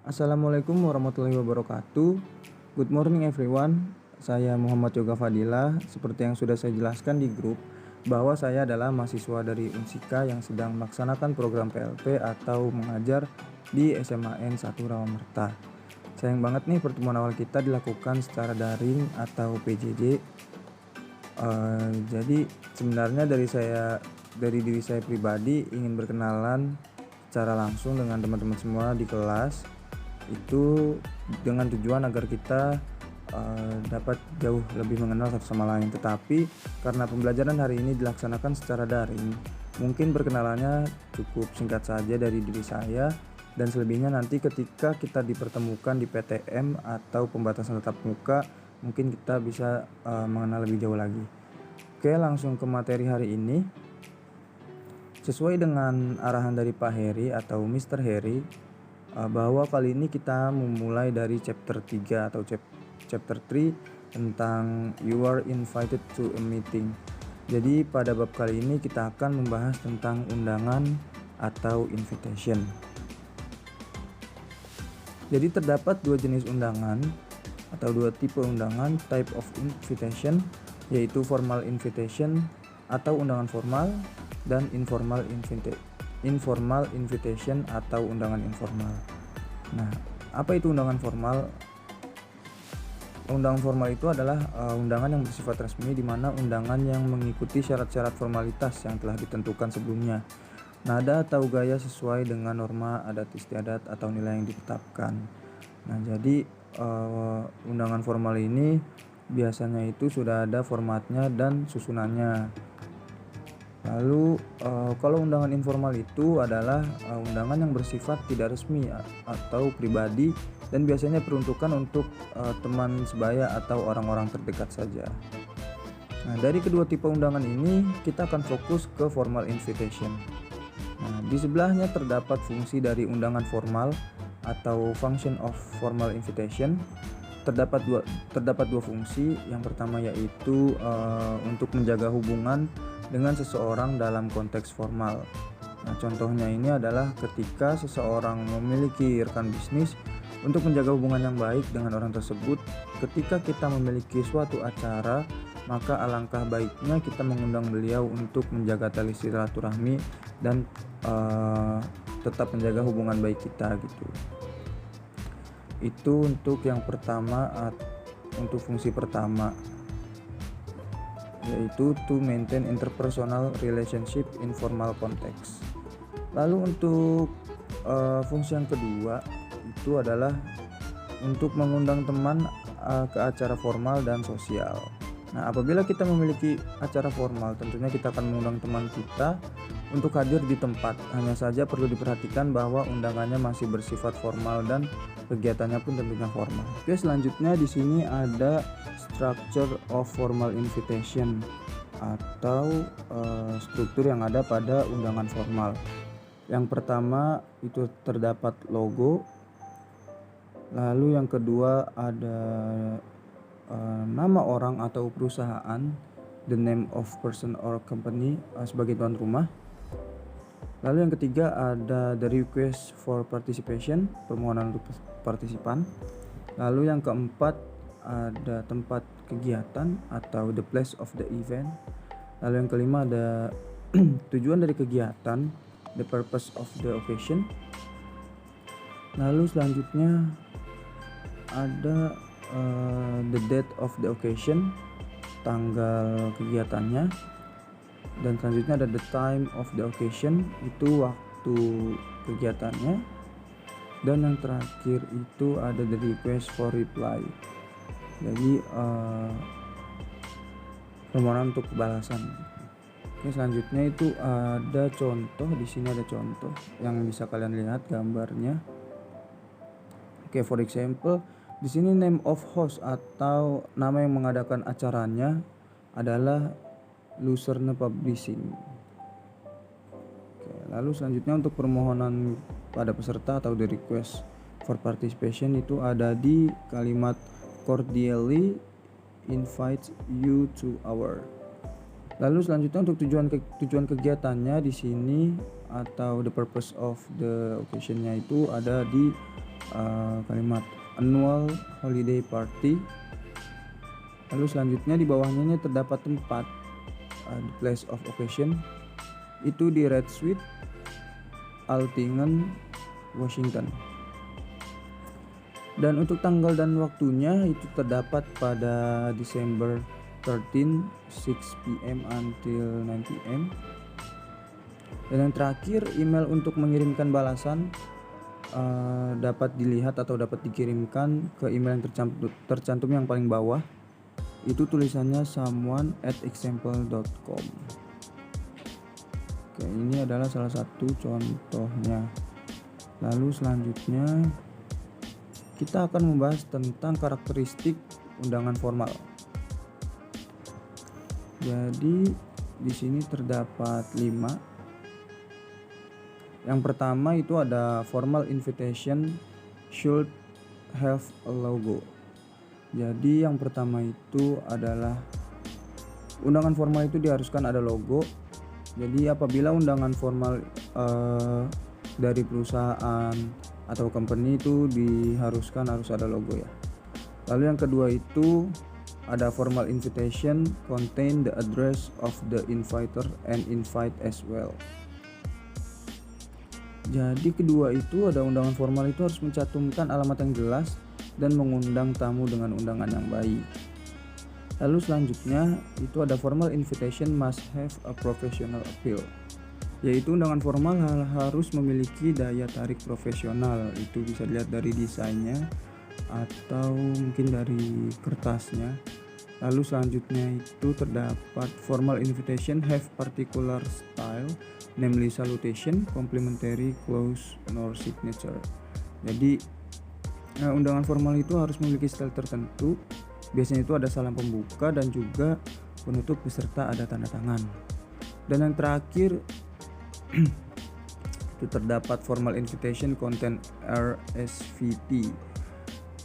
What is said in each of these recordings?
Assalamualaikum warahmatullahi wabarakatuh. Good morning everyone. Saya Muhammad Yoga Fadila. Seperti yang sudah saya jelaskan di grup, bahwa saya adalah mahasiswa dari Unsika yang sedang melaksanakan program PLP atau mengajar di SMAN 1 Rawamerta. Sayang banget nih pertemuan awal kita dilakukan secara daring atau PJJ. Jadi sebenarnya dari diri saya pribadi ingin berkenalan secara langsung dengan teman-teman semua di kelas, itu dengan tujuan agar kita dapat jauh lebih mengenal satu sama lain. Tetapi karena pembelajaran hari ini dilaksanakan secara daring, mungkin perkenalannya cukup singkat saja dari diri saya, dan selebihnya nanti ketika kita dipertemukan di PTM atau pembatasan tatap muka, mungkin kita bisa mengenal lebih jauh lagi. Oke, langsung ke materi hari ini. Sesuai dengan arahan dari Pak Heri atau Mr. Heri, bahwa kali ini kita memulai dari chapter 3 atau chapter 3 tentang you are invited to a meeting. Jadi pada bab kali ini kita akan membahas tentang undangan atau invitation. Jadi terdapat dua jenis undangan atau dua tipe undangan, type of invitation, yaitu formal invitation atau undangan formal, dan informal invitation atau undangan informal. Nah, apa itu undangan formal? Undangan formal itu adalah undangan yang bersifat resmi, di mana undangan yang mengikuti syarat-syarat formalitas yang telah ditentukan sebelumnya. Nada atau gaya sesuai dengan norma adat istiadat atau nilai yang ditetapkan. Nah, jadi undangan formal ini biasanya itu sudah ada formatnya dan susunannya. Lalu kalau undangan informal itu adalah undangan yang bersifat tidak resmi atau pribadi, dan biasanya peruntukan untuk teman sebaya atau orang-orang terdekat saja. Nah, dari kedua tipe undangan ini kita akan fokus ke formal invitation. Nah, di sebelahnya terdapat fungsi dari undangan formal atau function of formal invitation. Terdapat dua fungsi. Yang pertama yaitu untuk menjaga hubungan dengan seseorang dalam konteks formal. Nah, contohnya ini adalah ketika seseorang memiliki rekan bisnis, untuk menjaga hubungan yang baik dengan orang tersebut, ketika kita memiliki suatu acara, maka alangkah baiknya kita mengundang beliau untuk menjaga tali silaturahmi dan tetap menjaga hubungan baik kita gitu. Itu untuk yang pertama, untuk fungsi pertama, yaitu to maintain interpersonal relationship in formal context. Lalu untuk fungsi yang kedua itu adalah untuk mengundang teman ke acara formal dan sosial. Nah, apabila kita memiliki acara formal, tentunya kita akan mengundang teman kita untuk hadir di tempat. Hanya saja perlu diperhatikan bahwa undangannya masih bersifat formal dan kegiatannya pun tentunya formal. Oke, selanjutnya di sini ada structure of formal invitation atau struktur yang ada pada undangan formal. Yang pertama itu terdapat logo. Lalu yang kedua ada nama orang atau perusahaan, the name of person or company sebagai tuan rumah. Lalu yang ketiga ada the request for participation, permohonan untuk partisipan. Lalu yang keempat ada tempat kegiatan atau the place of the event. Lalu yang kelima ada tujuan dari kegiatan, the purpose of the occasion. Lalu selanjutnya ada the date of the occasion, tanggal kegiatannya. Dan selanjutnya ada the time of the occasion, itu waktu kegiatannya. Dan yang terakhir itu ada the request for reply, jadi permohonan untuk balasan. Oke, selanjutnya itu ada contoh. Di sini ada contoh yang bisa kalian lihat gambarnya. Oke, for example, di sini name of host atau nama yang mengadakan acaranya adalah Lucerne Publishing. Oke, lalu selanjutnya untuk permohonan pada peserta atau the request for participation itu ada di kalimat cordially invite you to our. Lalu selanjutnya untuk tujuan kegiatannya di sini atau the purpose of the occasionnya itu ada di kalimat annual holiday party. Lalu selanjutnya di bawahnya ini terdapat tempat the place of occasion, itu di Red Suite, Altingen, Washington. Dan untuk tanggal dan waktunya itu terdapat pada December 13, 6 PM until 9 PM. Dan yang terakhir, email untuk mengirimkan balasan dapat dilihat atau dapat dikirimkan ke email yang tercantum yang paling bawah. Itu tulisannya someone@example.com. Oke, ini adalah salah satu contohnya. Lalu selanjutnya kita akan membahas tentang karakteristik undangan formal. Jadi di sini terdapat 5. Yang pertama itu ada formal invitation should have a logo. Jadi yang pertama itu adalah undangan formal itu diharuskan ada logo. Jadi apabila undangan formal dari perusahaan atau company itu diharuskan harus ada logo ya. Lalu yang kedua itu ada formal invitation contain the address of the inviter and invite as well. Jadi kedua itu ada undangan formal itu harus mencantumkan alamat yang jelas dan mengundang tamu dengan undangan yang baik. Lalu selanjutnya itu ada formal invitation must have a professional appeal. Yaitu undangan formal harus memiliki daya tarik profesional. Itu bisa dilihat dari desainnya atau mungkin dari kertasnya. Lalu selanjutnya itu terdapat formal invitation have particular style, namely salutation, complimentary, close, nor signature. Jadi undangan formal itu harus memiliki style tertentu. Biasanya itu ada salam pembuka dan juga penutup beserta ada tanda tangan. Dan yang terakhir itu terdapat formal invitation content RSVP.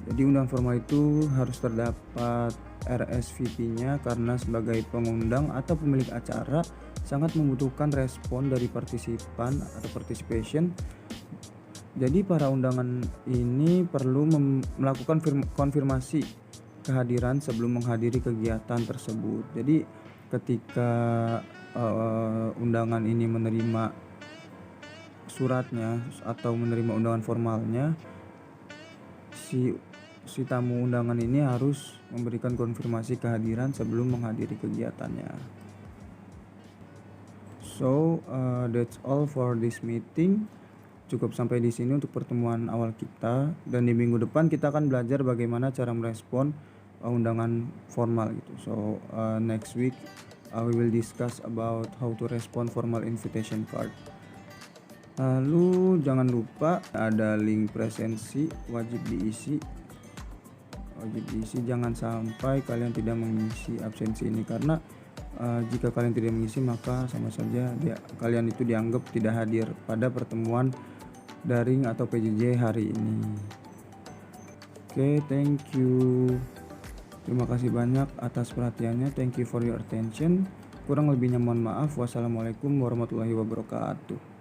Jadi undangan formal itu harus terdapat RSVP-nya karena sebagai pengundang atau pemilik acara sangat membutuhkan respon dari partisipan atau participation. Jadi para undangan ini perlu melakukan konfirmasi kehadiran sebelum menghadiri kegiatan tersebut. Jadi ketika undangan ini menerima suratnya atau menerima undangan formalnya, si tamu undangan ini harus memberikan konfirmasi kehadiran sebelum menghadiri kegiatannya. So that's all for this meeting. Cukup sampai di sini untuk pertemuan awal kita, dan di minggu depan kita akan belajar bagaimana cara merespon undangan formal gitu. So next week we will discuss about how to respond formal invitation card. Lalu jangan lupa ada link presensi wajib diisi. Jangan sampai kalian tidak mengisi absensi ini, karena jika kalian tidak mengisi maka sama saja kalian itu dianggap tidak hadir pada pertemuan daring atau PJJ hari ini. Oke, thank you. Terima kasih banyak atas perhatiannya. Thank you for your attention. Kurang lebihnya mohon maaf. Wassalamualaikum warahmatullahi wabarakatuh.